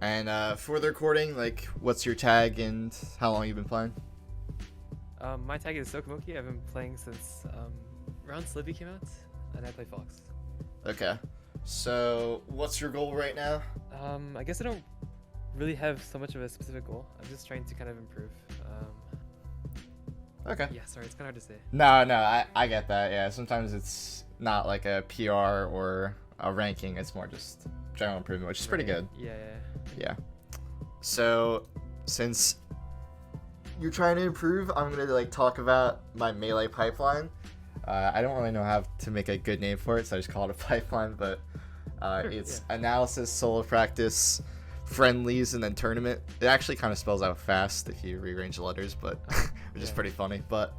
And for the recording, like, what's your tag and how long you've been playing? My tag is Sokomoki. I've been playing since around Slivy came out, and I play Fox. Okay. So, what's your goal right now? I guess I don't really have so much of a specific goal. I'm just trying to kind of improve. Okay. Yeah, sorry, it's kind of hard to say. No, I get that. Yeah, sometimes it's not like a PR or a ranking. It's more just general improvement, which is pretty good. Yeah. Yeah. So, since you're trying to improve, I'm gonna like talk about my melee pipeline. I don't really know how to make a good name for it, so I just call it a pipeline. But Sure, it's yeah. analysis, solo practice, friendlies, and then tournament. It actually kind of spells out fast if you rearrange the letters, but which is Yeah. pretty funny. But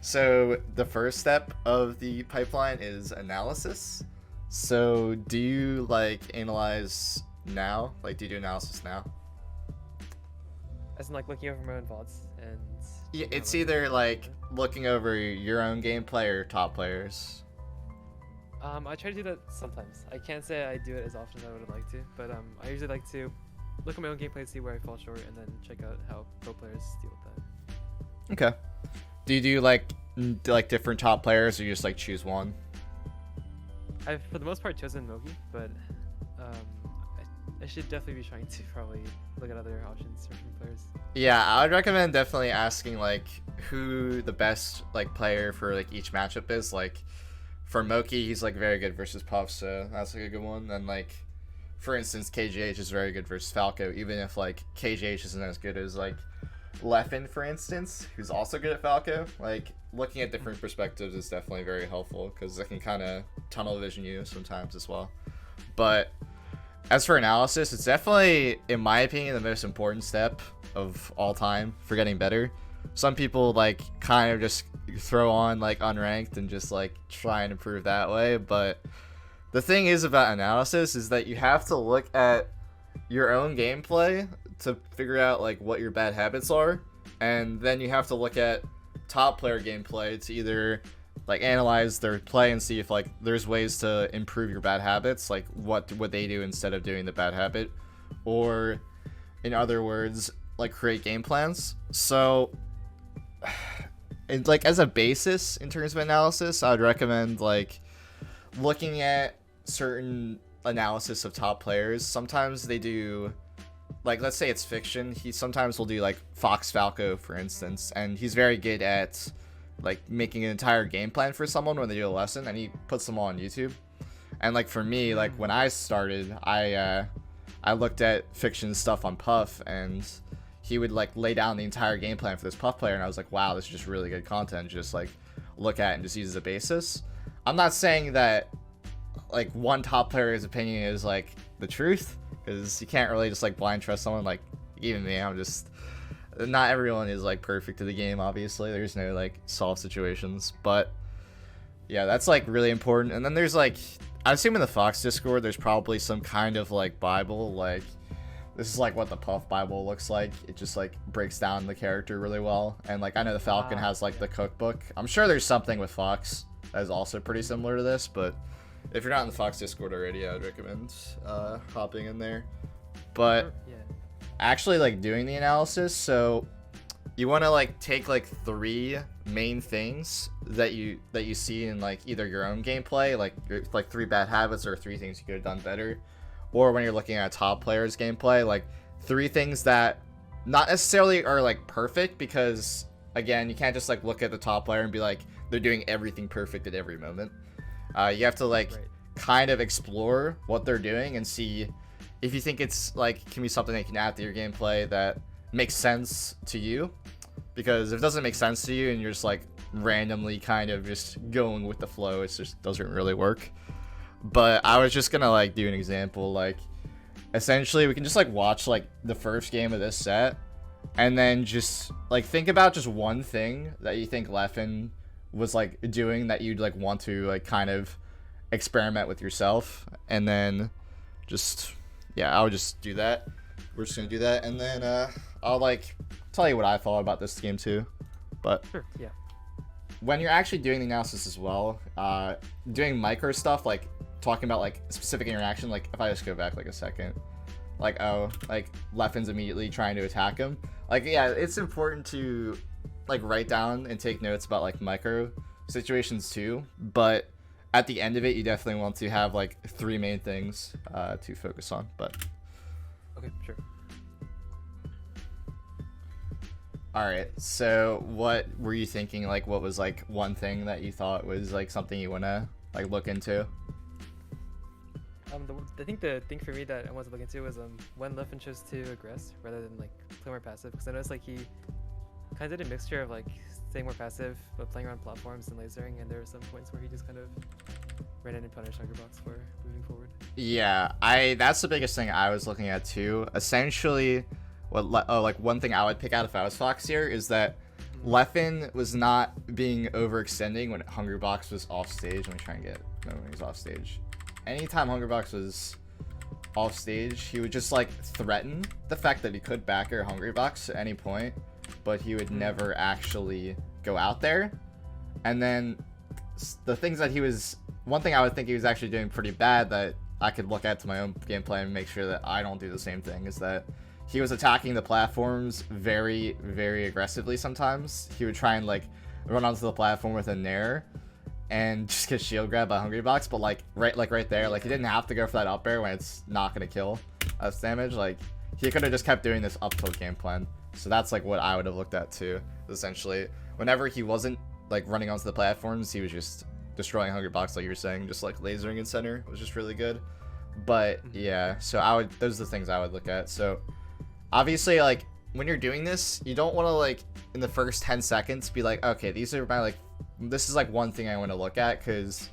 so the first step of the pipeline is analysis. So do you like analyze now? Like, do you do analysis now? As in, like, looking over my own VODs and. Yeah, kinda it's looking either at- like looking over your own gameplay or top players. I try to do that sometimes. I can't say I do it as often as I would like to, but I usually like to look at my own gameplay, see where I fall short, and then check out how pro players deal with that. Okay. Do you do like different top players, or you just like choose one? I've for the most part chosen Mogi, but I should definitely be trying to probably look at other options for different players. Yeah, I would recommend definitely asking like who the best like player for like each matchup is. Like for Moki, he's like very good versus Puff, so that's like a good one. And like for instance, KGH is very good versus Falco, even if like KGH isn't as good as like Leffen, for instance, who's also good at Falco. Like looking at different perspectives is definitely very helpful because it can kind of tunnel vision you sometimes as well. But as for analysis, it's definitely, in my opinion, the most important step of all time for getting better. Some people like kind of just throw on like unranked and just like try and improve that way. But the thing is about analysis is that you have to look at your own gameplay to figure out like what your bad habits are, and then you have to look at top player gameplay to either like analyze their play and see if like there's ways to improve your bad habits, like what would they do instead of doing the bad habit, or in other words, like create game plans. So and like as a basis in terms of analysis, I would recommend like looking at certain analysis of top players. Sometimes they do, like, let's say it's fiction, he sometimes will do like Fox Falco, for instance, and he's very good at like making an entire game plan for someone when they do a lesson, and he puts them all on YouTube. And like for me, like when I started, I looked at fiction stuff on Puff, and he would like lay down the entire game plan for this Puff player, and I was like, wow, this is just really good content to just like look at and just use as a basis. I'm not saying that like one top player's opinion is like the truth, because you can't really just like blind trust someone. Like even me, I'm just, not everyone is like perfect to the game, obviously. There's no like solved situations, but yeah, that's like really important. And then there's like, I assume in the Fox Discord there's probably some kind of like Bible, like this is like what the Puff Bible looks like. It just like breaks down the character really well. And like I know the Falcon has like the cookbook. I'm sure there's something with Fox that is also pretty similar to this, but if you're not in the Fox Discord already, I would recommend hopping in there. But Yeah. actually like doing the analysis, so you want to like take like three main things that you see in like either your own gameplay, like three bad habits or three things you could have done better, or when you're looking at a top player's gameplay, like three things that not necessarily are like perfect, because again, you can't just like look at the top player and be like they're doing everything perfect at every moment. You have to like Right. kind of explore what they're doing and see if you think it's like can be something that can add to your gameplay that makes sense to you. Because if it doesn't make sense to you and you're just like randomly kind of just going with the flow, it just doesn't really work. But I was just gonna like do an example, like essentially we can just like watch like the first game of this set and then just like think about just one thing that you think Leffen was like doing that you'd like want to like kind of experiment with yourself, and then just, yeah, I would just do that. We're just gonna do that, and then I'll like tell you what I thought about this game too. But Sure. Yeah. when you're actually doing the analysis as well, doing micro stuff like talking about like specific interaction, like if I just go back like a second, like, oh, like Leffen's immediately trying to attack him. Like, yeah, it's important to like write down and take notes about like micro situations too, but at the end of it, you definitely want to have like 3 main things to focus on. But Okay, sure. all right, so what were you thinking? Like, what was like one thing that you thought was like something you want to like look into? I think the thing for me that I wanted to look into was when Leffen chose to aggress rather than like play more passive, because I noticed like he kind of did a mixture of like staying more passive but playing around platforms and lasering, and there were some points where he just kind of ran in and punished Hungerbox for moving forward. Yeah, that's the biggest thing I was looking at too. Essentially, like one thing I would pick out if I was Fox here is that Leffen was not being overextending when Hungerbox was off stage. Let me try and get when he was off stage. Anytime Hungerbox was off stage, he would just like threaten the fact that he could backer Hungerbox at any point, but he would never actually go out there. And then the things that one thing I would think he was actually doing pretty bad that I could look at to my own gameplay and make sure that I don't do the same thing is that he was attacking the platforms very, very aggressively sometimes. He would try and like run onto the platform with a nair and just get shield grabbed by Hungerbox, but like right there, like he didn't have to go for that up air when it's not gonna kill us damage. Like he could have just kept doing this up tilt game plan. So that's like what I would have looked at too. Essentially, whenever he wasn't like running onto the platforms, he was just destroying Hungerbox, like you were saying, just like lasering in center. It was just really good. But yeah, so those are the things I would look at. So obviously, like when you're doing this, you don't want to like in the first 10 seconds be like, okay, these are my like, this is like one thing I want to look at, because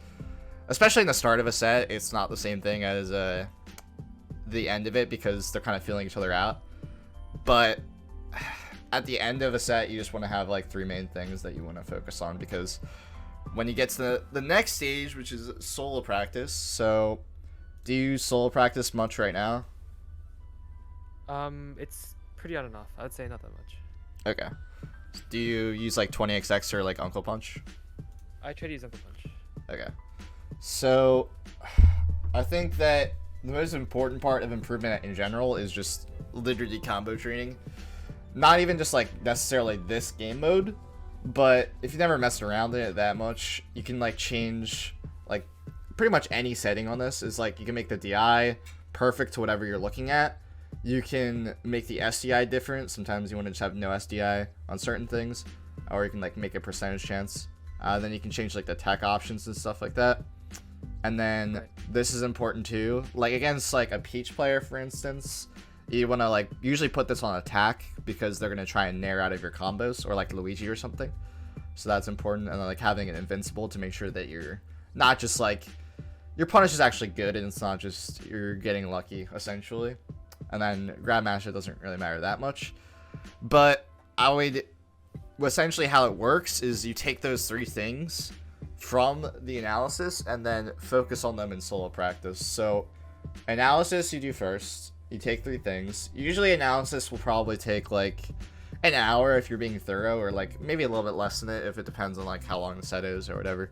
especially in the start of a set, it's not the same thing as the end of it, because they're kind of feeling each other out. But at the end of a set, you just want to have like 3 main things that you want to focus on, because when you get to the next stage, which is solo practice. So do you solo practice much right now? It's pretty on and off. I would say not that much. Okay. Do you use like 20xx or like Uncle Punch? I try to use Uncle Punch. Okay. So I think that the most important part of improvement in general is just literally combo training. Not even just like necessarily this game mode, but if you never messed around in it that much, you can like change like pretty much any setting on this. Is like you can make the DI perfect to whatever you're looking at. You can make the SDI different. Sometimes you want to just have no SDI on certain things, or you can like make a percentage chance. Then you can change like the tech options and stuff like that. And then this is important too. Like against like a Peach player, for instance, you want to like usually put this on attack, because they're going to try and nair out of your combos, or like Luigi or something. So that's important. And then like having it invincible to make sure that you're not just like your punish is actually good and it's not just you're getting lucky essentially. And then Grandmaster doesn't really matter that much. But essentially how it works is you take those 3 things from the analysis and then focus on them in solo practice. So analysis you do first. You take 3 things. Usually analysis will probably take like an hour if you're being thorough, or like maybe a little bit less than it if it depends on like how long the set is or whatever.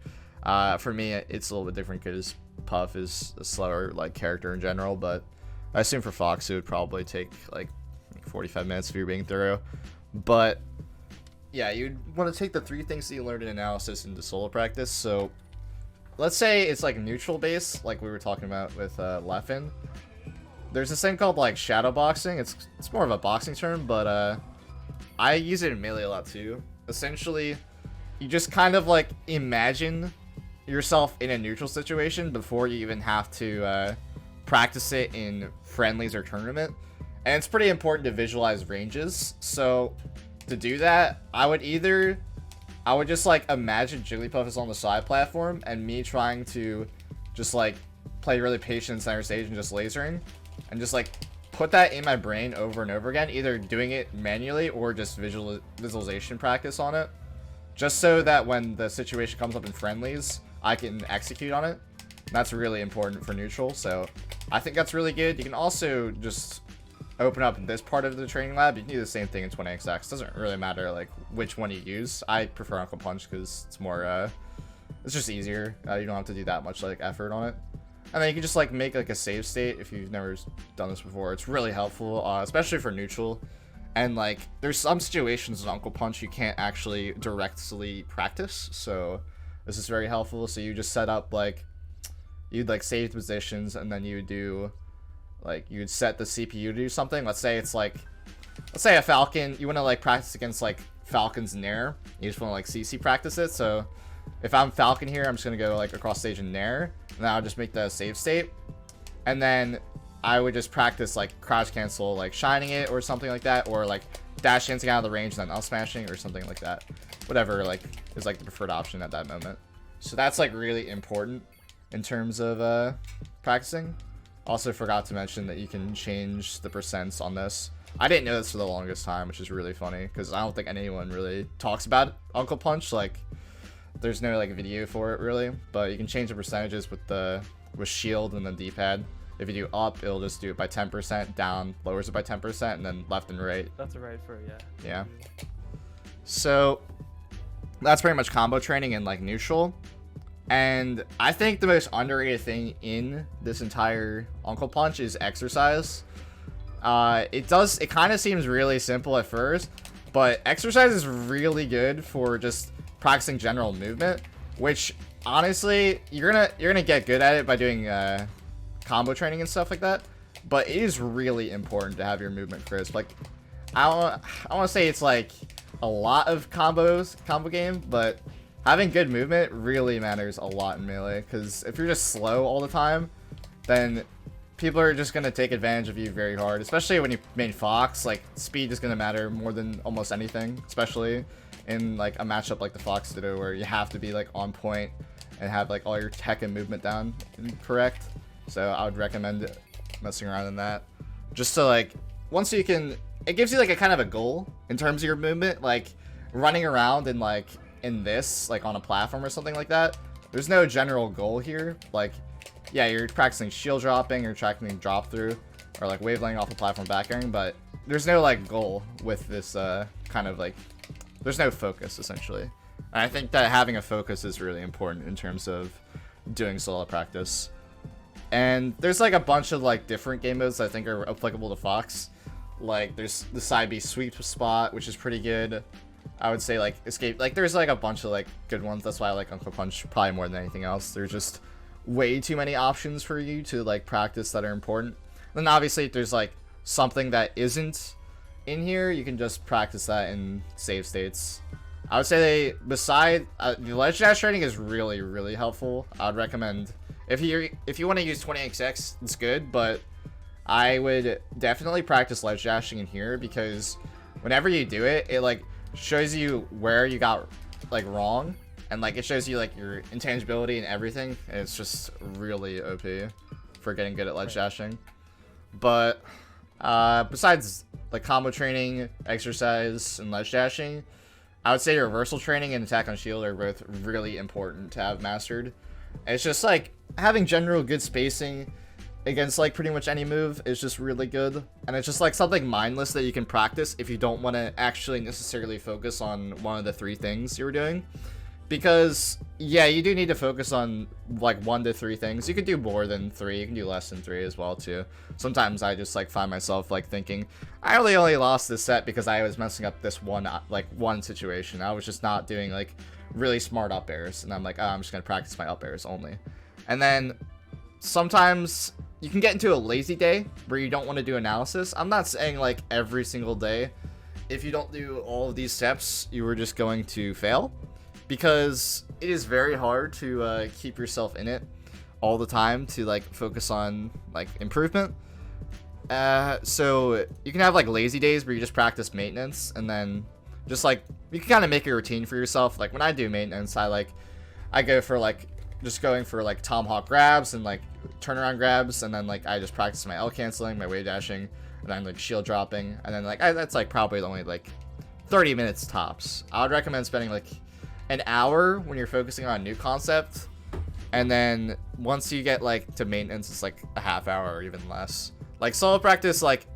For me, it's a little bit different because Puff is a slower like character in general, but I assume for Fox it would probably take like 45 minutes if you're being thorough. But yeah, you'd want to take the 3 things that you learned in analysis into solo practice. So let's say it's like neutral base, like we were talking about with Leffen. There's this thing called like shadow boxing. It's more of a boxing term, but I use it in Melee a lot too. Essentially, you just kind of like imagine yourself in a neutral situation before you even have to practice it in friendlies or tournament. And it's pretty important to visualize ranges. So to do that, I would just like imagine Jigglypuff is on the side platform and me trying to just like play really patient in center stage and just lasering, and just like put that in my brain over and over again, either doing it manually or just visualization practice on it, just so that when the situation comes up in friendlies, I can execute on it. That's really important for neutral, so I think that's really good. You can also just open up this part of the training lab. You can do the same thing in 20xx. Doesn't really matter like which one you use. I prefer Uncle Punch because it's more it's just easier. You don't have to do that much like effort on it. And then you can just like make like a save state if you've never done this before. It's really helpful, especially for neutral. And like there's some situations in Uncle Punch you can't actually directly practice, so this is very helpful. So you just set up like you'd like save positions, and then you would do like you'd set the CPU to do something. Let's say a Falcon, you want to like practice against like Falcons in Nair. You just want to like CC practice it. So if I'm Falcon here, I'm just gonna go like across stage in Nair, and then I'll just make the save state, and then I would just practice like crouch cancel, like shining it or something like that, or like dash dancing out of the range and then up smashing or something like that. Whatever like is like the preferred option at that moment. So that's like really important in terms of practicing. Also forgot to mention that you can change the percents on this. I didn't know this for the longest time, which is really funny because I don't think anyone really talks about Uncle Punch. Like there's no like video for it really, but you can change the percentages with shield and the D-pad. If you do up, it'll just do it by 10%, down lowers it by 10%, and then left and right. That's a right for, yeah. Yeah. So that's pretty much combo training in like neutral. And I think the most underrated thing in this entire Uncle Punch is exercise. It kind of seems really simple at first, but exercise is really good for just practicing general movement, which honestly you're gonna get good at it by doing combo training and stuff like that, but it is really important to have your movement crisp. Like I want to say it's like a lot of combo game, but having good movement really matters a lot in Melee, because if you're just slow all the time, then people are just going to take advantage of you very hard, especially when you main Fox. Like speed is going to matter more than almost anything, especially in like a matchup like the Fox Ditto, where you have to be like on point and have like all your tech and movement down and correct. So I would recommend messing around in that, just to like, once you can, it gives you like a kind of a goal in terms of your movement, like running around and like in this, like on a platform or something like that. There's no general goal here. Like, yeah, you're practicing shield dropping or tracking drop through, or like wavelength off the platform back airing, but there's no like goal with this kind of like, there's no focus essentially. And I think that having a focus is really important in terms of doing solo practice. And there's like a bunch of like different game modes I think are applicable to Fox. Like there's the side B sweep spot, which is pretty good. I would say like escape, like there's like a bunch of like good ones. That's why I like Uncle Punch probably more than anything else. There's just way too many options for you to like practice that are important. And then obviously if there's like something that isn't in here, you can just practice that in save states. I would say beside the ledge dash training is really, really helpful. I would recommend if you want to use 20xx, it's good, but I would definitely practice ledge dashing in here, because whenever you do it, it like shows you where you got like wrong, and like it shows you like your intangibility and everything, and it's just really OP for getting good at ledge dashing. But besides like combo training, exercise, and ledge dashing, I would say reversal training and attack on shield are both really important to have mastered. And it's just like having general good spacing against like pretty much any move is just really good, and it's just like something mindless that you can practice if you don't want to actually necessarily focus on one of the three things you're doing. Because yeah, you do need to focus on like 1 to 3 things. You can do more than 3, you can do less than 3 as well too. Sometimes I just like find myself like thinking, I only lost this set because I was messing up this one situation. I was just not doing like really smart up airs, and I'm like, oh, I'm just gonna practice my up airs only. And then sometimes you can get into a lazy day where you don't want to do analysis. I'm not saying like every single day, if you don't do all of these steps, you are just going to fail, because it is very hard to keep yourself in it all the time to like focus on like improvement. So you can have like lazy days where you just practice maintenance, and then just like you can kind of make a routine for yourself. Like when I do maintenance, I go for like just going for like tomahawk grabs and like turnaround grabs, and then like I just practice my L canceling, my wave dashing, and then like shield dropping, and then like that's like probably only like 30 minutes tops. I would recommend spending like an hour when you're focusing on a new concept, and then once you get like to maintenance, it's like a half hour or even less. Like solo practice, like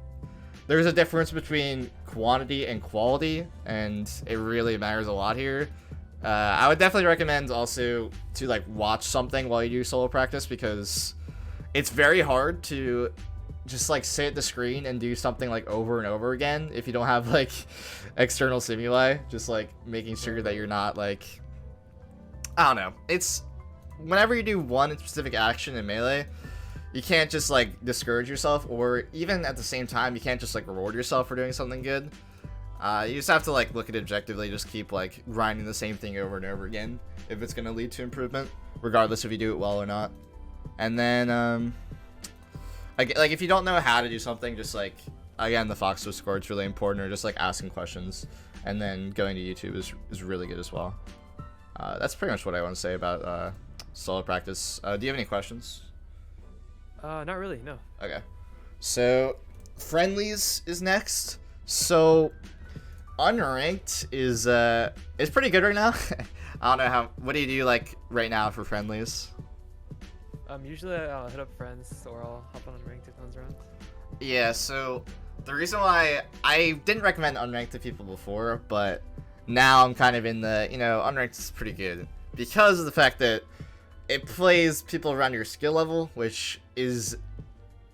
there's a difference between quantity and quality, and it really matters a lot here. I would definitely recommend also to like watch something while you do solo practice, because it's very hard to just like sit at the screen and do something like over and over again if you don't have like external stimuli. Just like making sure that you're not like, I don't know. It's whenever you do one specific action in Melee, you can't just like discourage yourself, or even at the same time, you can't just like reward yourself for doing something good. You just have to like look at it objectively, just keep like grinding the same thing over and over again if it's going to lead to improvement, regardless if you do it well or not. And then like if you don't know how to do something, just like, again, the Fox Discord is really important, or just like asking questions, and then going to YouTube is really good as well. That's pretty much what I want to say about solo practice. Do you have any questions? Not really, no. Okay. So Friendlies is next. So unranked is pretty good right now. I don't know what do you do like right now for Friendlies? Usually I'll hit up friends, or I'll hop on unranked if one's around. Yeah, so the reason why I didn't recommend unranked to people before, but now I'm kind of in the, unranked is pretty good because of the fact that it plays people around your skill level, which is,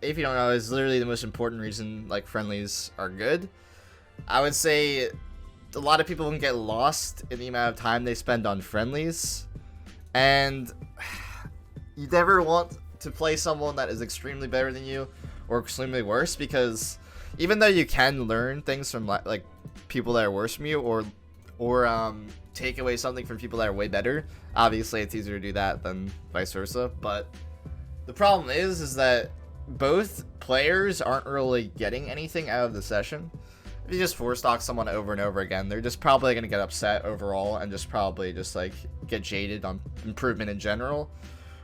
if you don't know, is literally the most important reason like Friendlies are good. I would say a lot of people can get lost in the amount of time they spend on Friendlies, and you never want to play someone that is extremely better than you or extremely worse, because even though you can learn things from like people that are worse than you, or take away something from people that are way better, obviously it's easier to do that than vice versa. But the problem is that both players aren't really getting anything out of the session. If you just force stock someone over and over again, they're just probably going to get upset overall and just probably just like get jaded on improvement in general.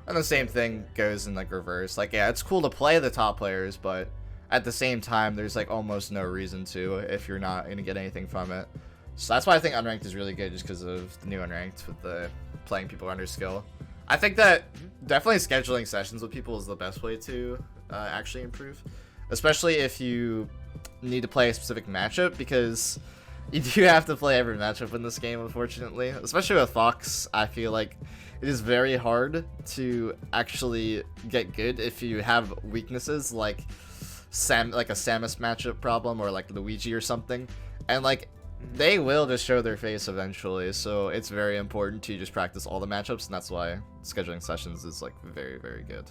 And the same thing goes in like reverse. Like, yeah, it's cool to play the top players, but at the same time, there's like almost no reason to if you're not going to get anything from it. So that's why I think unranked is really good, just because of the new unranked with the playing people under skill. I think that definitely scheduling sessions with people is the best way to actually improve, especially if you need to play a specific matchup, because you do have to play every matchup in this game, unfortunately. Especially with Fox, I feel like it is very hard to actually get good if you have weaknesses like a Samus matchup problem, or like Luigi or something, and like they will just show their face eventually. So it's very important to just practice all the matchups, and that's why scheduling sessions is like very, very good.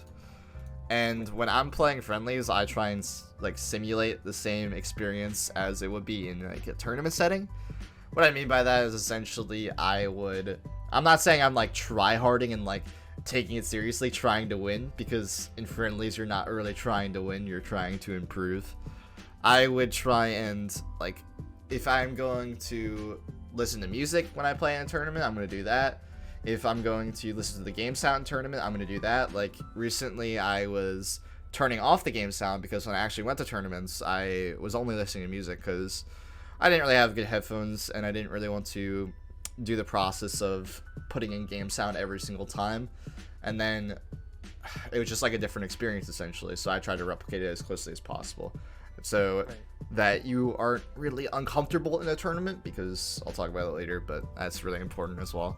And when I'm playing Friendlies, I try and like simulate the same experience as it would be in like a tournament setting. What I mean by that is essentially I'm not saying I'm like try-harding and like taking it seriously, trying to win, because in Friendlies you're not really trying to win, you're trying to improve. I would try and like, if I'm going to listen to music when I play in a tournament, I'm going to do that. If I'm going to listen to the game sound tournament, I'm going to do that. Like recently I was turning off the game sound because when I actually went to tournaments, I was only listening to music because I didn't really have good headphones, and I didn't really want to do the process of putting in game sound every single time. And then it was just like a different experience essentially. So I tried to replicate it as closely as possible, so that you aren't really uncomfortable in a tournament, because I'll talk about it later, but that's really important as well.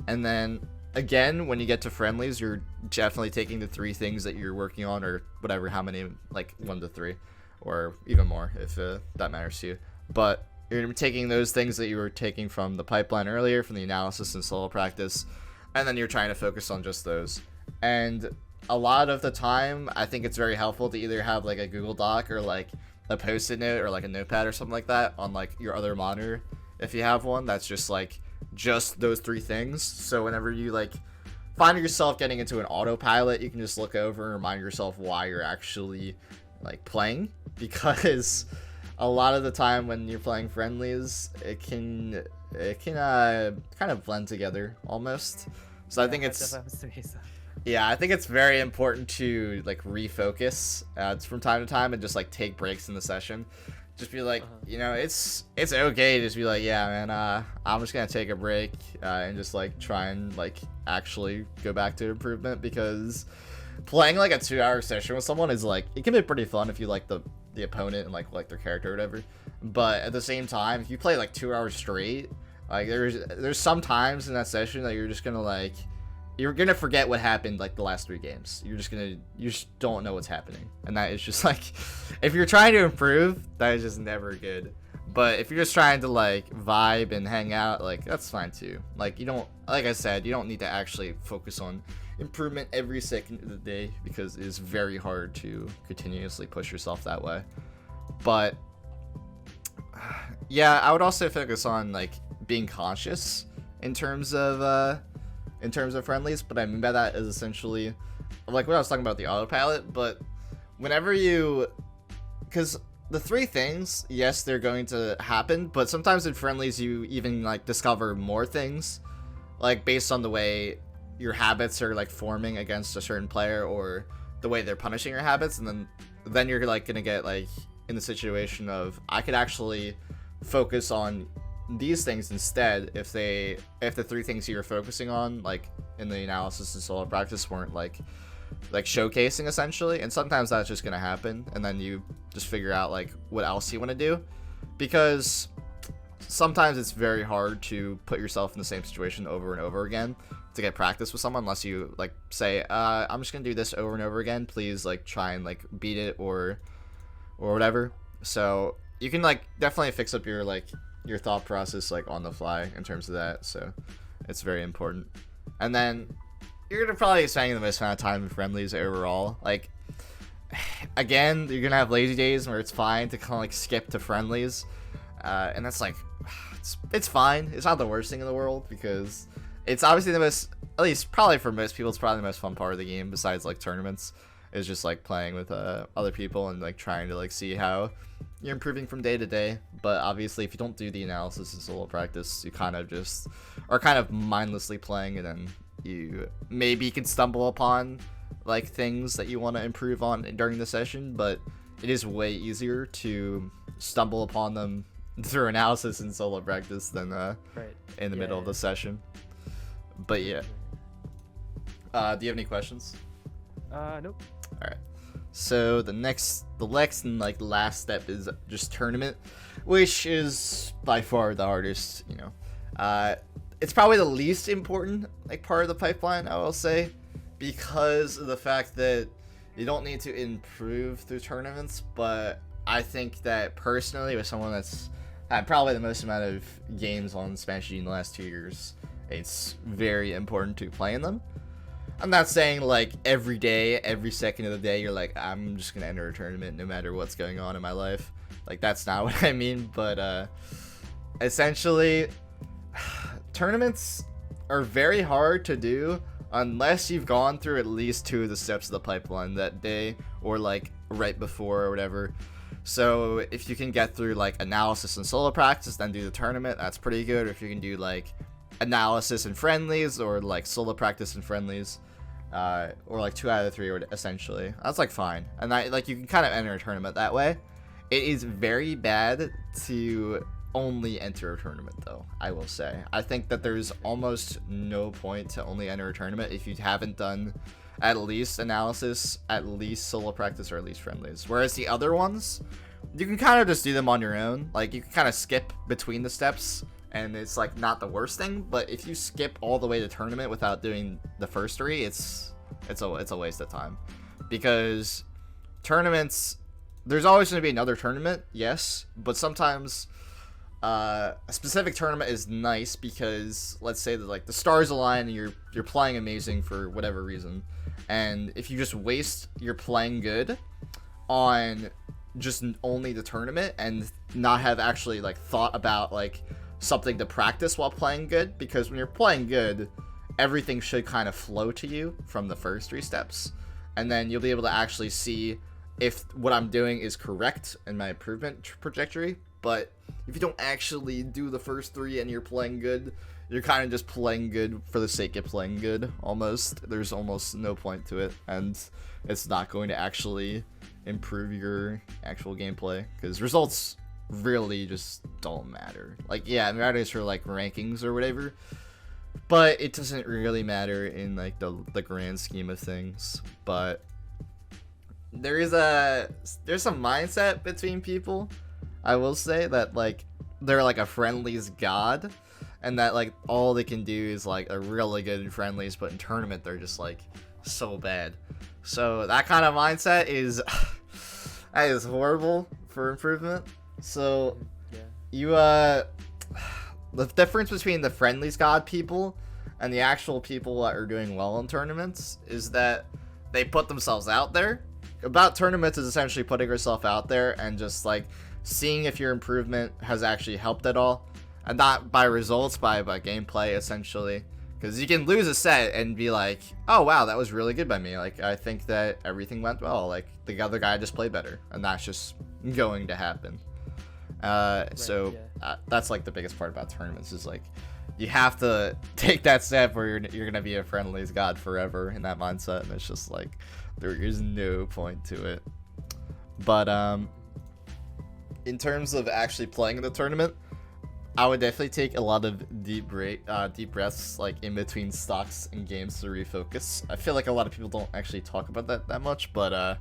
And then again, when you get to Friendlies, you're definitely taking the 3 things that you're working on, or whatever, how many, like 1 to 3 or even more if that matters to you. But you're taking those things that you were taking from the pipeline earlier, from the analysis and solo practice, and then you're trying to focus on just those. And a lot of the time, I think it's very helpful to either have like a Google Doc or like a post-it note or like a notepad or something like that on like your other monitor, if you have one, that's just like just those 3 things. So whenever you like find yourself getting into an autopilot, you can just look over and remind yourself why you're actually like playing, because a lot of the time when you're playing Friendlies, it can kind of blend together almost. So I think it's, yeah, I think it's very important to like refocus from time to time and just like take breaks in the session. Just be like, it's okay to just be like, yeah, man, I'm just gonna take a break and just like try and like actually go back to improvement, because playing like a 2-hour session with someone is like, it can be pretty fun if you like the opponent and like their character or whatever. But at the same time, if you play like 2 hours straight, like there's some times in that session that you're just gonna like you're gonna forget what happened like the last 3 games. You just don't know what's happening, and that is just like, if you're trying to improve, that is just never good. But if you're just trying to like vibe and hang out, like that's fine too. Like you don't, like I said, you don't need to actually focus on improvement every second of the day, because it is very hard to continuously push yourself that way. But yeah, I would also focus on like being conscious in terms of friendlies. But I mean by that is essentially like what I was talking about, the autopilot. But whenever you, because the 3 things, yes, they're going to happen, but sometimes in friendlies you even like discover more things, like based on the way your habits are like forming against a certain player, or the way they're punishing your habits, and then you're like gonna get like in the situation of, I could actually focus on these things instead if the 3 things you were focusing on like in the analysis and solo practice weren't like showcasing essentially. And sometimes that's just gonna happen, and then you just figure out like what else you want to do, because sometimes it's very hard to put yourself in the same situation over and over again to get practice with someone, unless you like say, I'm just gonna do this over and over again, please like try and like beat it or whatever. So you can like definitely fix up your thought process like on the fly in terms of that, so it's very important. And then you're gonna probably be spending the most amount of time in friendlies overall. Like, again, you're gonna have lazy days where it's fine to kind of like skip to friendlies, and that's like, it's fine. It's not the worst thing in the world, because it's obviously the most, at least probably for most people, it's probably the most fun part of the game besides like tournaments, is just like playing with other people and like trying to like see how you're improving from day to day. But obviously if you don't do the analysis and solo practice, you kind of just are kind of mindlessly playing, and then you maybe can stumble upon like things that you want to improve on during the session, but it is way easier to stumble upon them through analysis and solo practice than in the middle of the session. But yeah, do you have any questions? Nope. All right. So the next and like last step is just tournament, which is by far the hardest. You know, it's probably the least important like part of the pipeline, I will say, because of the fact that you don't need to improve through tournaments. But I think that personally, with someone that's had probably the most amount of games on Smash in the last 2 years, it's very important to play in them. I'm not saying like every day, every second of the day, you're like, I'm just gonna enter a tournament no matter what's going on in my life. Like, that's not what I mean. But essentially, tournaments are very hard to do unless you've gone through at least 2 of the steps of the pipeline that day, or like right before or whatever. So if you can get through like analysis and solo practice, then do the tournament, that's pretty good. Or if you can do like analysis and friendlies, or like solo practice and friendlies, or like 2 out of the 3, or essentially, that's like fine. And like you can kind of enter a tournament that way. It is very bad to only enter a tournament, though, I will say. I think that there's almost no point to only enter a tournament if you haven't done at least analysis, at least solo practice, or at least friendlies. Whereas the other ones, you can kind of just do them on your own. Like, you can kind of skip between the steps, and it's like not the worst thing. But if you skip all the way to tournament without doing the first 3, it's a waste of time. Because tournaments, there's always going to be another tournament, yes, but sometimes a specific tournament is nice because, let's say that like the stars align and you're playing amazing for whatever reason, and if you just waste your playing good on just only the tournament and not have actually like thought about like something to practice while playing good, because when you're playing good, everything should kind of flow to you from the first 3 steps, and then you'll be able to actually see if what I'm doing is correct in my improvement trajectory. But if you don't actually do the first 3 and you're playing good, you're kind of just playing good for the sake of playing good, almost. There's almost no point to it, and it's not going to actually improve your actual gameplay, because results really just don't matter. Like, yeah, it matters for like rankings or whatever, but it doesn't really matter in like the grand scheme of things. But there's some mindset between people, I will say, that like they're like a friendlies god, and that like all they can do is like are really good in friendlies, but in tournament they're just like so bad. So that kind of mindset is that is horrible for improvement. So you the difference between the friendlies god people and the actual people that are doing well in tournaments is that they put themselves out there. About tournaments is essentially putting yourself out there and just like seeing if your improvement has actually helped at all, and not by results, by gameplay essentially. Because you can lose a set and be like, oh wow, that was really good by me. Like I think that everything went well. Like the other guy just played better, and that's just going to happen. That's like the biggest part about tournaments is like you have to take that step where you're gonna be a friendlies god forever in that mindset, and it's just like there is no point to it. But in terms of actually playing in the tournament, I would definitely take a lot of deep breaths like in between stocks and games to refocus. I feel like a lot of people don't actually talk about that much, but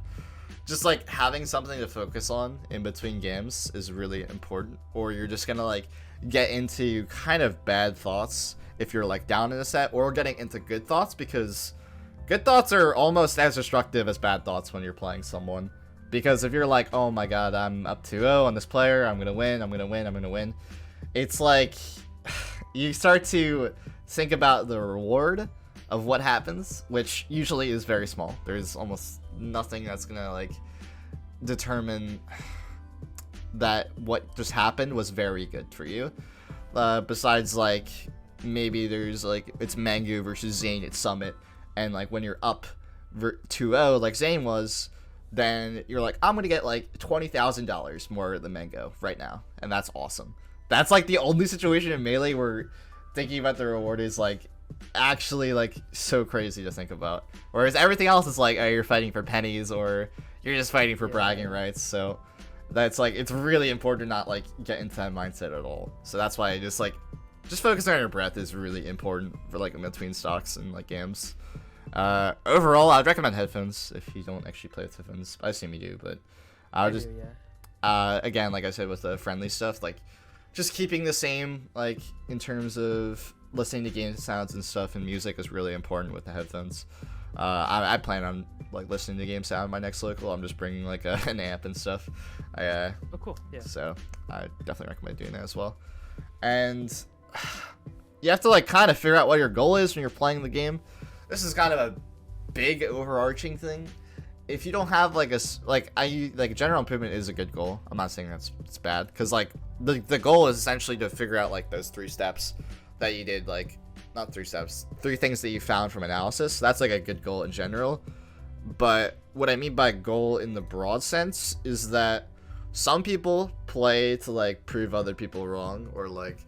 just like having something to focus on in between games is really important, or you're just gonna like get into kind of bad thoughts if you're like down in a set, or getting into good thoughts, because good thoughts are almost as destructive as bad thoughts when you're playing someone. Because if you're like, oh my god, I'm up 2-0 on this player, I'm gonna win, it's like you start to think about the reward of what happens, which usually is very small. There's almost nothing that's gonna like determine that what just happened was very good for you, besides like maybe there's like it's Mango versus Zane at Summit, and like when you're up 2-0 like Zane was, then you're like, I'm gonna get like $20,000 more than Mango right now, and that's awesome. That's like the only situation in Melee where thinking about the reward is like actually like so crazy to think about. Whereas everything else is like, oh, you're fighting for pennies, or you're just fighting for bragging rights. So that's like, it's really important to not like get into that mindset at all. So that's why I just focusing on your breath is really important for like in between stocks and like games. Overall, I'd recommend headphones if you don't actually play with headphones. I assume you do, but again, like I said with the friendly stuff, like just keeping the same, like in terms of listening to game sounds and stuff and music is really important with the headphones. I plan on like listening to game sound in my next local. I'm just bringing like an amp and stuff. Oh, cool. Yeah. So I definitely recommend doing that as well. And you have to like kind of figure out what your goal is when you're playing the game. This is kind of a big overarching thing. If you don't have like general improvement is a good goal. I'm not saying it's bad, because like the goal is essentially to figure out like those 3 steps that you did, like not 3 steps, 3 things that you found from analysis. That's like a good goal in general. But what I mean by goal in the broad sense is that some people play to like prove other people wrong, or like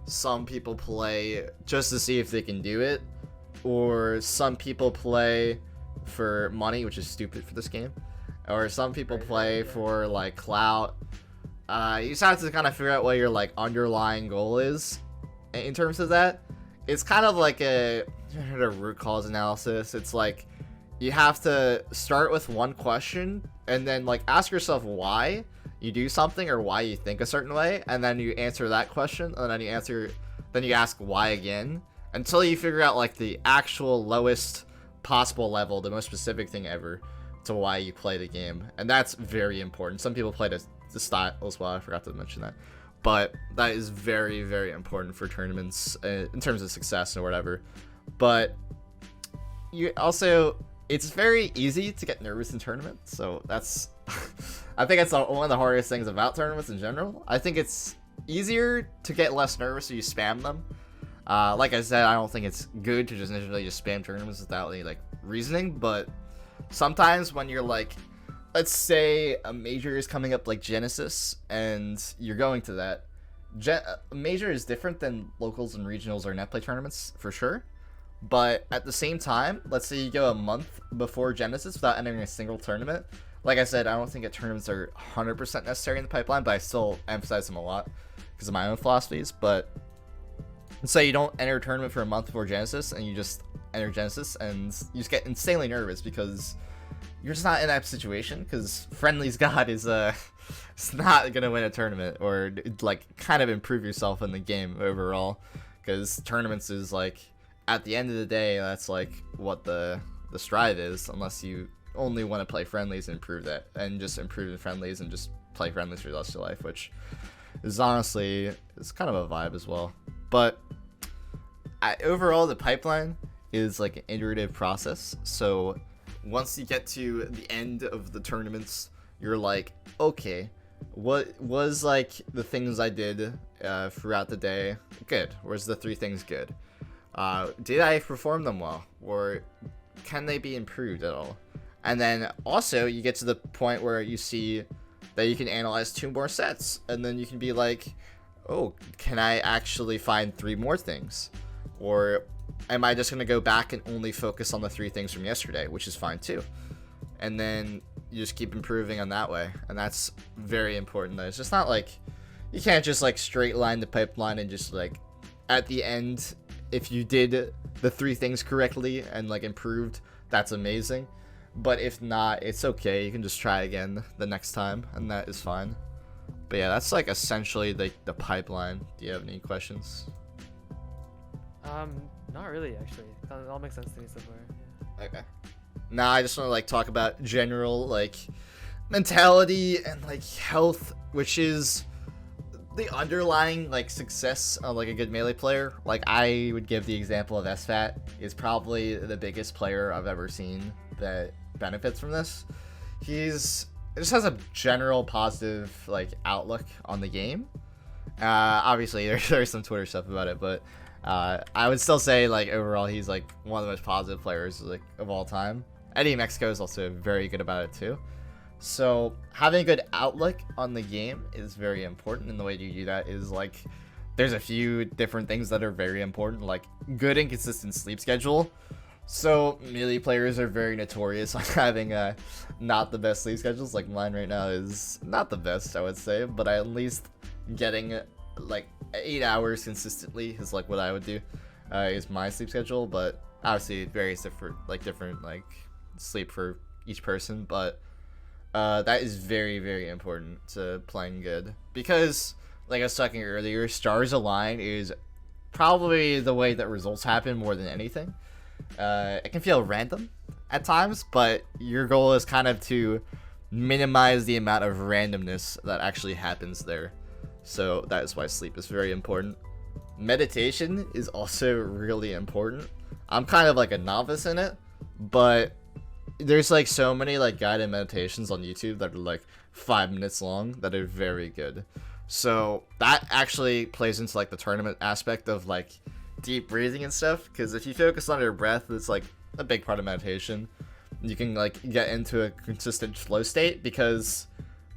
some people play just to see if they can do it, or some people play for money, which is stupid for this game, or some people play for like clout. You just have to kind of figure out what your like underlying goal is in terms of that. It's kind of like a root cause analysis. It's like you have to start with one question and then like ask yourself why you do something or why you think a certain way, and then you answer that question, and then you ask why again, until you figure out like the actual lowest possible level, the most specific thing ever to why you play the game. And that's very important. Some people play the style as well, I forgot to mention that, but that is very, very important for tournaments in terms of success or whatever. But you also, it's very easy to get nervous in tournaments, so that's I think that's one of the hardest things about tournaments in general. I think it's easier to get less nervous if you spam them. Like I said, I don't think it's good to just initially just spam tournaments without any like reasoning, but sometimes when you're like, let's say a major is coming up like Genesis and you're going to that, a major is different than locals and regionals or net play tournaments for sure, but at the same time, let's say you go a month before Genesis without entering a single tournament. Like I said, I don't think that tournaments are 100% necessary in the pipeline, but I still emphasize them a lot because of my own philosophies. But say you don't enter a tournament for a month before Genesis, and you just enter Genesis, and you just get insanely nervous because you're just not in that situation, because Friendlies God is it's not gonna win a tournament or like kind of improve yourself in the game overall, because tournaments is like, at the end of the day, that's like what the strive is, unless you only want to play friendlies and improve that, and just improve the friendlies and just play friendlies for the rest of your life, which is honestly, it's kind of a vibe as well. But overall, the pipeline is like an iterative process. So once you get to the end of the tournaments, you're like, okay, what was like the things I did throughout the day good? Where's the 3 things good? Did I perform them well, or can they be improved at all? And then also you get to the point where you see that you can analyze 2 more sets, and then you can be like, oh, can I actually find 3 more things? Or am I just going to go back and only focus on the 3 things from yesterday, which is fine too. And then you just keep improving on that way. And that's very important. It's just not like, you can't just like straight line the pipeline and just like, at the end, if you did the 3 things correctly and like improved, that's amazing. But if not, it's okay. You can just try again the next time, and that is fine. But yeah, that's like essentially the pipeline. Do you have any questions? Not really, actually. That all makes sense to me so far. Yeah. Okay. Now I just want to like talk about general like mentality and like health, which is the underlying like success of like a good melee player. Like I would give the example of SFAT is probably the biggest player I've ever seen that benefits from this. It just has a general positive like outlook on the game. Obviously there's some Twitter stuff about it, but I would still say like overall he's like one of the most positive players like of all time. Eddie Mexico is also very good about it too. So having a good outlook on the game is very important, and the way you do that is like there's a few different things that are very important, like good and consistent sleep schedule. So melee players are very notorious on having not the best sleep schedules. Like mine right now is not the best, I would say, but I at least getting like 8 hours consistently is like what I would do is my sleep schedule. But obviously it varies different like sleep for each person, but that is very, very important to playing good, because like I was talking earlier, stars align is probably the way that results happen more than anything. It can feel random at times, but your goal is kind of to minimize the amount of randomness that actually happens there. So that is why sleep is very important. Meditation is also really important. I'm kind of like a novice in it, but there's like so many like guided meditations on YouTube that are like 5 minutes long that are very good. So that actually plays into like the tournament aspect of like deep breathing and stuff, because if you focus on your breath, it's like a big part of meditation. You can like get into a consistent flow state, because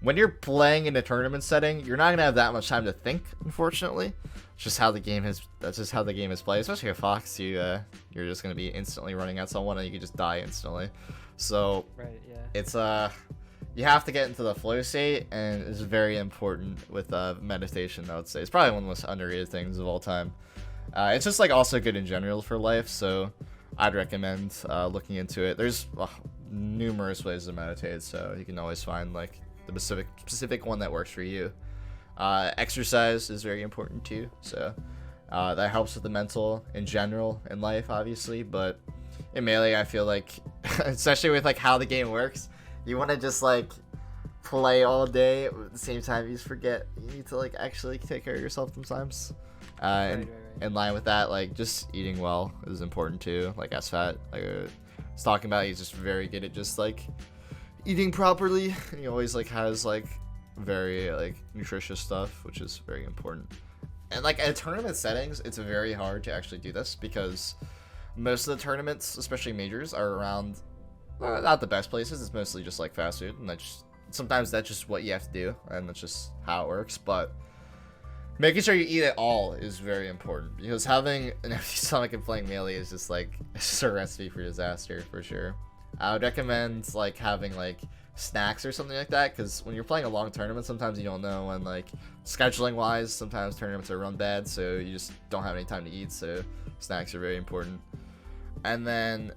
when you're playing in a tournament setting, you're not gonna have that much time to think, unfortunately. It's just how the game is. That's just how the game is played. Especially with Fox, you're just gonna be instantly running at someone and you can just die instantly. So Right, yeah. it's you have to get into the flow state, and it's very important with meditation. I would say it's probably one of the most underrated things of all time. It's just like also good in general for life, so I'd recommend looking into it. There's numerous ways to meditate, so you can always find like the specific one that works for you. Exercise is very important too, so that helps with the mental in general in life, obviously. But in Melee, I feel like, especially with like how the game works, you want to just like play all day, at the same time you just forget you need to like actually take care of yourself sometimes. And in line with that, like just eating well is important too. Like SFAT, like I was talking about, he's just very good at just like eating properly. He always like has like very like nutritious stuff, which is very important. And like at tournament settings, it's very hard to actually do this, because most of the tournaments, especially majors, are around not the best places. It's mostly just like fast food, and sometimes that's just what you have to do, and that's just how it works. But making sure you eat it all is very important, because having an empty stomach and playing Melee is just like it's just a recipe for disaster for sure. I would recommend like having like snacks or something like that, because when you're playing a long tournament, sometimes you don't know when, like scheduling wise, sometimes tournaments are run bad, so you just don't have any time to eat, so snacks are very important. And then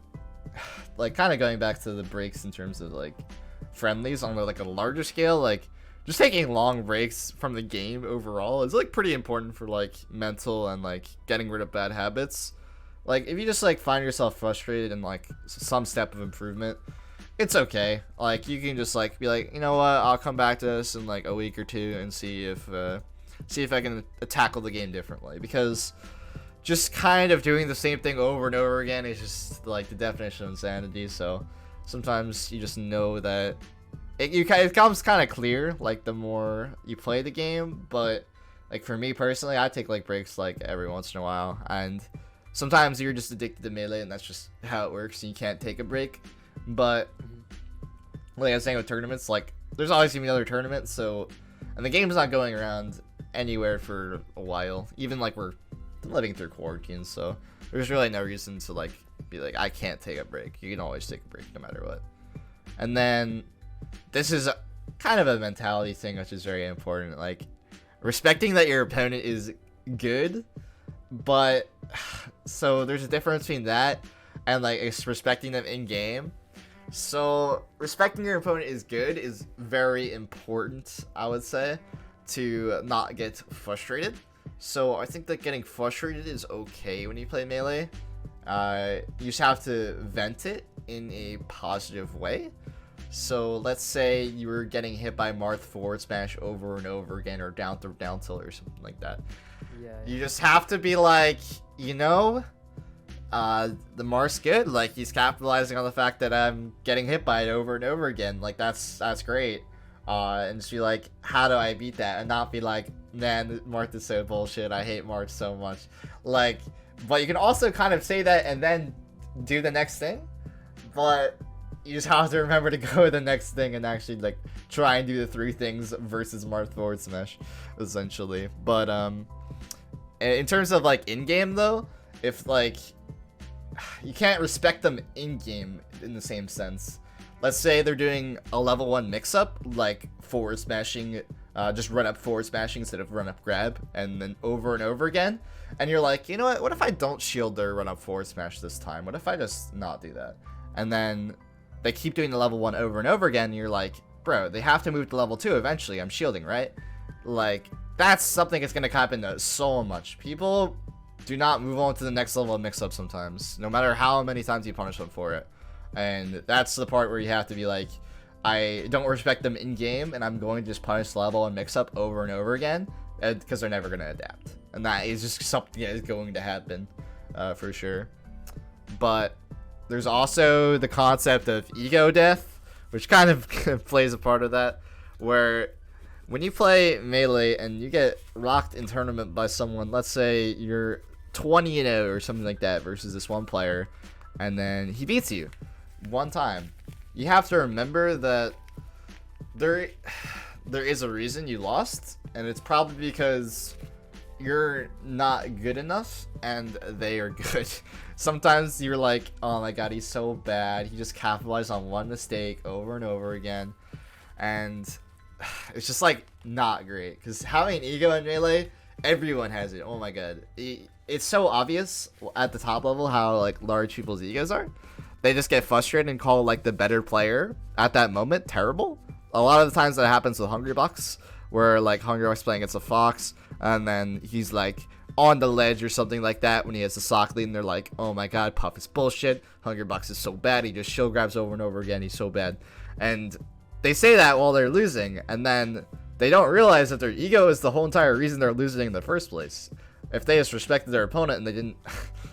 like kind of going back to the breaks in terms of like friendlies on like a larger scale, like just taking long breaks from the game overall is like pretty important for like mental and like getting rid of bad habits. Like if you just like find yourself frustrated in like some step of improvement, it's okay. Like you can just like be like, you know what, I'll come back to this in like a week or two and see if I can tackle the game differently, because just kind of doing the same thing over and over again is just like the definition of insanity. So sometimes you just know that it becomes kind of clear like the more you play the game. But like for me personally, I take like breaks like every once in a while, and sometimes you're just addicted to melee and that's just how it works and you can't take a break. But like I was saying with tournaments, like there's always gonna be another tournament, so, and the game's not going around anywhere for a while, even like we're living through quarantine, so there's really no reason to like be like, I can't take a break. You can always take a break no matter what. And then this is kind of a mentality thing which is very important, like respecting that your opponent is good. But so there's a difference between that and like respecting them in game. So respecting your opponent is good is very important, I would say, to not get frustrated. So I think that getting frustrated is okay when you play melee. You just have to vent it in a positive way. So let's say you were getting hit by Marth forward smash over and over again, or down throw down tilt or something like that. Yeah. You just have to be like, you know, the Marth's good. Like he's capitalizing on the fact that I'm getting hit by it over and over again. Like that's great. And just be like, how do I beat that? And not be like, man, Marth is so bullshit. I hate Marth so much. Like, but you can also kind of say that and then do the next thing. But you just have to remember to go to the next thing and actually like try and do the 3 things versus Marth forward smash, essentially. But in terms of like in-game though, if like you can't respect them in-game in the same sense. Let's say they're doing a level 1 mix-up, like forward smashing, just run up forward smashing instead of run up grab, and then over and over again. And you're like, you know what if I don't shield their run up forward smash this time? What if I just not do that? And then they keep doing the level 1 over and over again, and you're like, bro, they have to move to level 2 eventually. I'm shielding, right? Like, that's something that's going to happen to so much. People do not move on to the next level of mix-up sometimes, no matter how many times you punish them for it. And that's the part where you have to be like, I don't respect them in-game, and I'm going to just punish level and mix-up over and over again, because they're never going to adapt. And that is just something that is going to happen, for sure. But there's also the concept of ego death, which kind of plays a part of that, where when you play melee and you get rocked in tournament by someone, let's say you're 20-0 or something like that versus this one player, and then he beats you one time, you have to remember that there is a reason you lost, and it's probably because you're not good enough and they are good. Sometimes you're like, oh my god, he's so bad, he just capitalized on one mistake over and over again, and it's just like not great. Because having an ego in melee, everyone has it. Oh my god, it's so obvious at the top level how like large people's egos are. They just get frustrated and call like the better player at that moment terrible. A lot of the times that happens with Hungrybox, where like Hungrybox playing against a Fox, and then he's like on the ledge or something like that when he has the sock lead, and they're like, oh my god, Puff is bullshit, Hungrybox is so bad, he just shield grabs over and over again, he's so bad. And they say that while they're losing, and then they don't realize that their ego is the whole entire reason they're losing in the first place. If they just respected their opponent and they didn't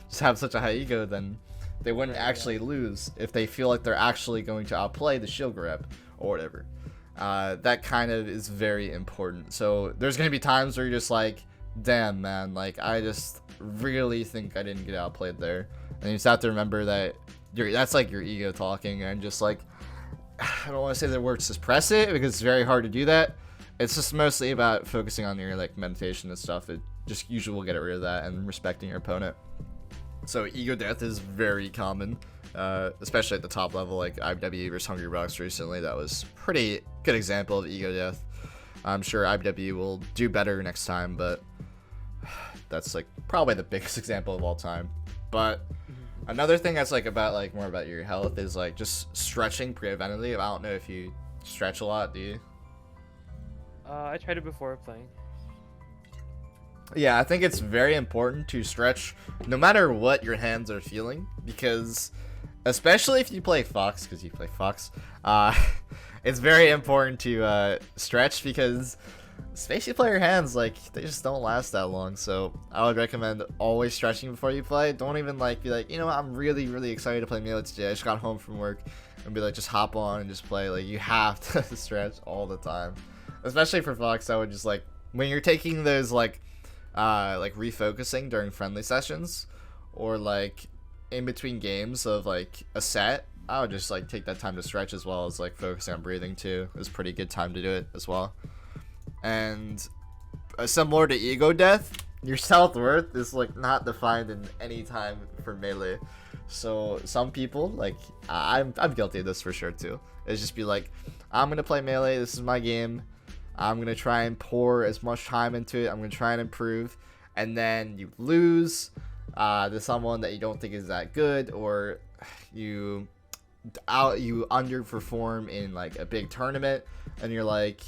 just have such a high ego, then they wouldn't actually lose if they feel like they're actually going to outplay the shield grab or whatever. That kind of is very important. So there's going to be times where you're just like, damn, man, like I just really think I didn't get outplayed there. And you just have to remember that that's like your ego talking, and just like, I don't want to say the word suppress it because it's very hard to do that. It's just mostly about focusing on your like meditation and stuff. It just usually will get rid of that and respecting your opponent. So ego death is very common, especially at the top level, like IBW versus Hungrybox recently. That was pretty good example of ego death. I'm sure IBW will do better next time, but that's like probably the biggest example of all time. But another thing that's like about like more about your health is like just stretching preventatively. I don't know if you stretch a lot, do you? I tried it before playing. Yeah, I think it's very important to stretch no matter what your hands are feeling, because especially if you play Fox, because you play Fox, it's very important to stretch, because spacey player hands, like, they just don't last that long. So I would recommend always stretching before you play. Don't even like be like, you know what, I'm really, really excited to play Melee today. I just got home from work, and be like, just hop on and just play. Like, you have to stretch all the time, especially for Fox. I would just like, when you're taking those like refocusing during friendly sessions, or like in between games of like a set, I would just like take that time to stretch, as well as like focusing on breathing too. It's a pretty good time to do it as well. And similar to ego death, your self-worth is like not defined in any time for Melee. So some people, like I'm guilty of this for sure too, is just be like, I'm gonna play Melee, this is my game, I'm gonna try and pour as much time into it, I'm gonna try and improve, and then you lose to someone that you don't think is that good, or you underperform in like a big tournament, and you're like,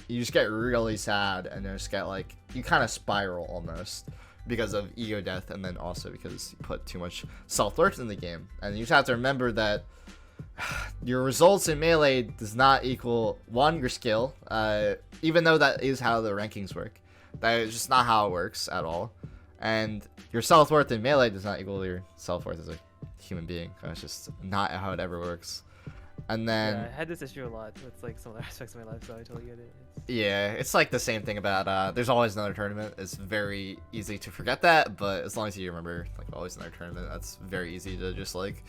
you just get really sad, and you just get like, you kind of spiral almost because of ego death, and then also because you put too much self-worth in the game. And you just have to remember that your results in Melee does not equal, one, your skill, even though that is how the rankings work. That is just not how it works at all. And your self-worth in Melee does not equal your self-worth as a human being. That's just not how it ever works. And then yeah, I had this issue a lot with like some other aspects of my life, so I totally get it. yeah, it's like the same thing about there's always another tournament. It's very easy to forget that, but as long as you remember like always another tournament, that's very easy to just like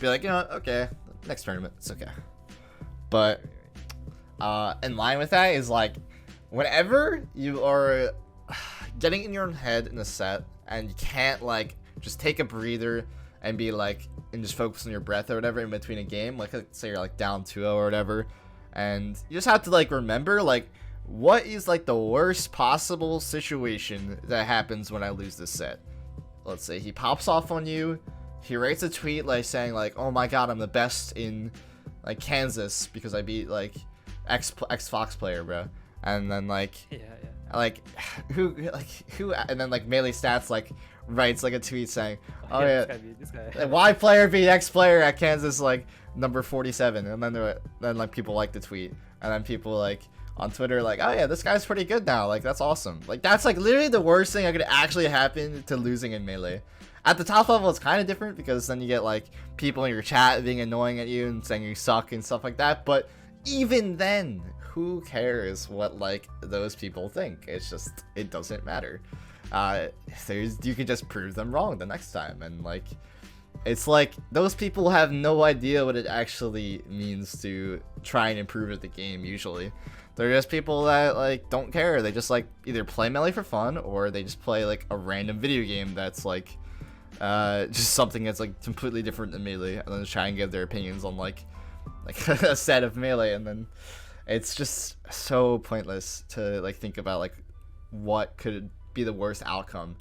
be like, you know, okay, next tournament, it's okay. But in line with that is like, whenever you are getting in your own head in a set and you can't like just take a breather and be like, and just focus on your breath or whatever in between a game, like let's say you're like down 2-0 or whatever, and you just have to like remember like, what is like the worst possible situation that happens when I lose this set. Let's say he pops off on you, he writes a tweet like saying like, oh my god, I'm the best in like Kansas because I beat like X Fox player, bro. And then like like who and then like Melee Stats like writes like a tweet saying, oh yeah, this guy. Y player beat X player at Kansas like number 47, and then like people like the tweet, and then people like on Twitter like, oh yeah, this guy's pretty good now, like that's awesome. Like that's like literally the worst thing that could actually happen to losing in Melee. At the top level it's kind of different, because then you get like people in your chat being annoying at you and saying you suck and stuff like that, but even then, who cares what like those people think? It's just, it doesn't matter. You can just prove them wrong the next time, and like, it's like those people have no idea what it actually means to try and improve at the game. Usually they're just people that like don't care. They just like either play Melee for fun, or they just play like a random video game that's like just something that's like completely different than Melee, and then try and give their opinions on like a set of Melee, and then it's just so pointless to like think about like what could be the worst outcome.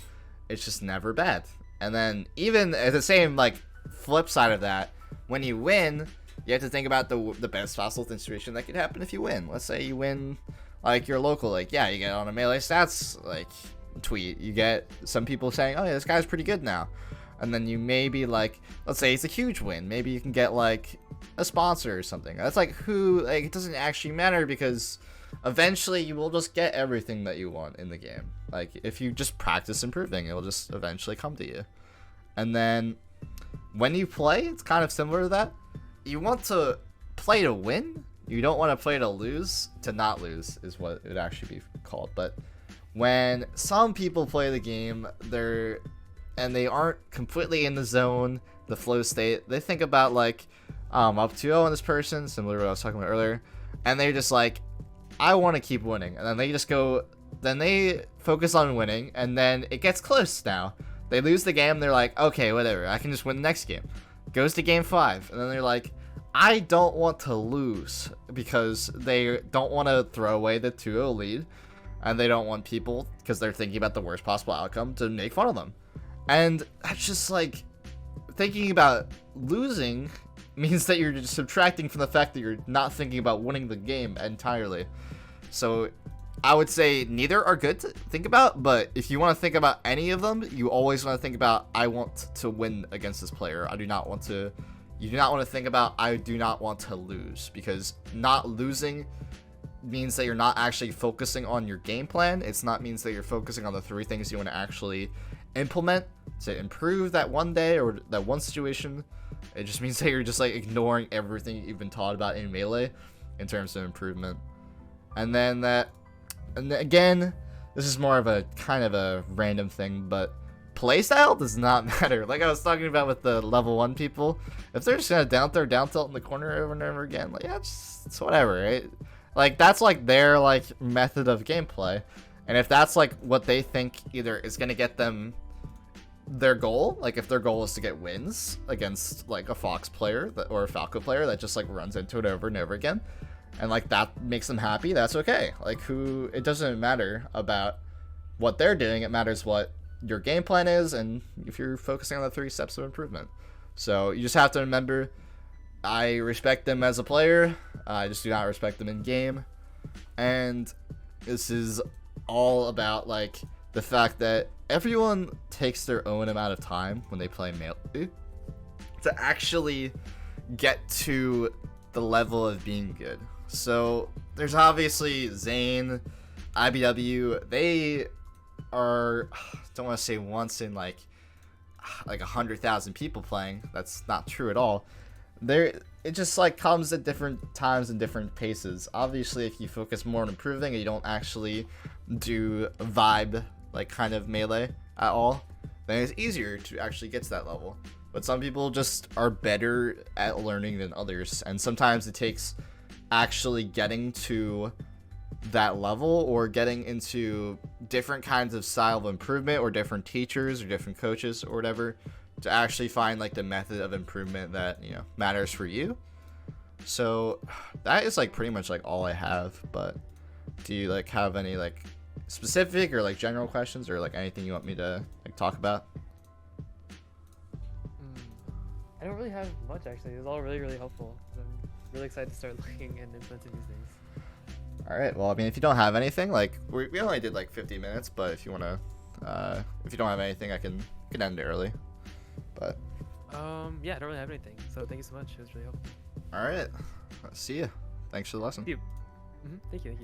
It's just never bad. And then even at the same like flip side of that, when you win, you have to think about the best possible situation that could happen if you win. Let's say you win like your local, like yeah, you get on a Melee Stats like tweet, you get some people saying, oh yeah, this guy's pretty good now, and then you maybe like, let's say it's a huge win, maybe you can get like a sponsor or something. That's like, who, like, it doesn't actually matter, because eventually you will just get everything that you want in the game. Like if you just practice improving, it will just eventually come to you. And then when you play, it's kind of similar to that. You want to play to win, you don't want to play to lose. To not lose is what it would actually be called. But when some people play the game, and they aren't completely in the zone, the flow state, they think about like, up 2-0 on this person, similar to what I was talking about earlier, and they're just like, I want to keep winning, and then they just go, then they focus on winning, and then it gets close now. They lose the game, they're like, okay, whatever, I can just win the next game. Goes to game 5, and then they're like, I don't want to lose, because they don't want to throw away the 2-0 lead, and they don't want people, because they're thinking about the worst possible outcome, to make fun of them. And that's just like, thinking about losing means that you're just subtracting from the fact that you're not thinking about winning the game entirely. So I would say neither are good to think about, but if you want to think about any of them, you always want to think about, I want to win against this player. I do not want to, you do not want to think about, I do not want to lose, because not losing means that you're not actually focusing on your game plan. It's not means that you're focusing on the 3 things you want to actually implement to improve that one day or that one situation. It just means that you're just like ignoring everything you've been taught about in Melee in terms of improvement. And then again, this is more of a kind of a random thing, but playstyle does not matter. Like I was talking about with the level 1 people, if they're just gonna down tilt in the corner over and over again, like yeah, it's whatever, right? Like that's like their like method of gameplay, and if that's like what they think either is gonna get them their goal, like if their goal is to get wins against like a Fox player or a Falco player that just like runs into it over and over again, and like that makes them happy, that's okay. Like it doesn't matter about what they're doing, it matters what your game plan is and if you're focusing on the 3 steps of improvement. So you just have to remember, I respect them as a player, I just do not respect them in game, and this is all about like the fact that everyone takes their own amount of time when they play Melee to actually get to the level of being good. So there's obviously Zane, IBW, they are, don't want to say once in like 100,000 people playing, that's not true at all. It just like comes at different times and different paces. Obviously if you focus more on improving and you don't actually do vibe like kind of Melee at all, then it's easier to actually get to that level. But some people just are better at learning than others, and sometimes it takes actually getting to that level or getting into different kinds of style of improvement or different teachers or different coaches or whatever to actually find like the method of improvement that, you know, matters for you. So that is like pretty much like all I have. But do you like have any like specific or like general questions or like anything you want me to like talk about? I don't really have much actually. It was all really helpful. I'm really excited to start looking and implementing these things. All right. Well, I mean, if you don't have anything, like we only did like 50 minutes, but if you want to, if you don't have anything, I can end it early. But yeah, I don't really have anything. So thank you so much. It was really helpful. all right. See you. Thanks for the lesson. Thank you. Thank you.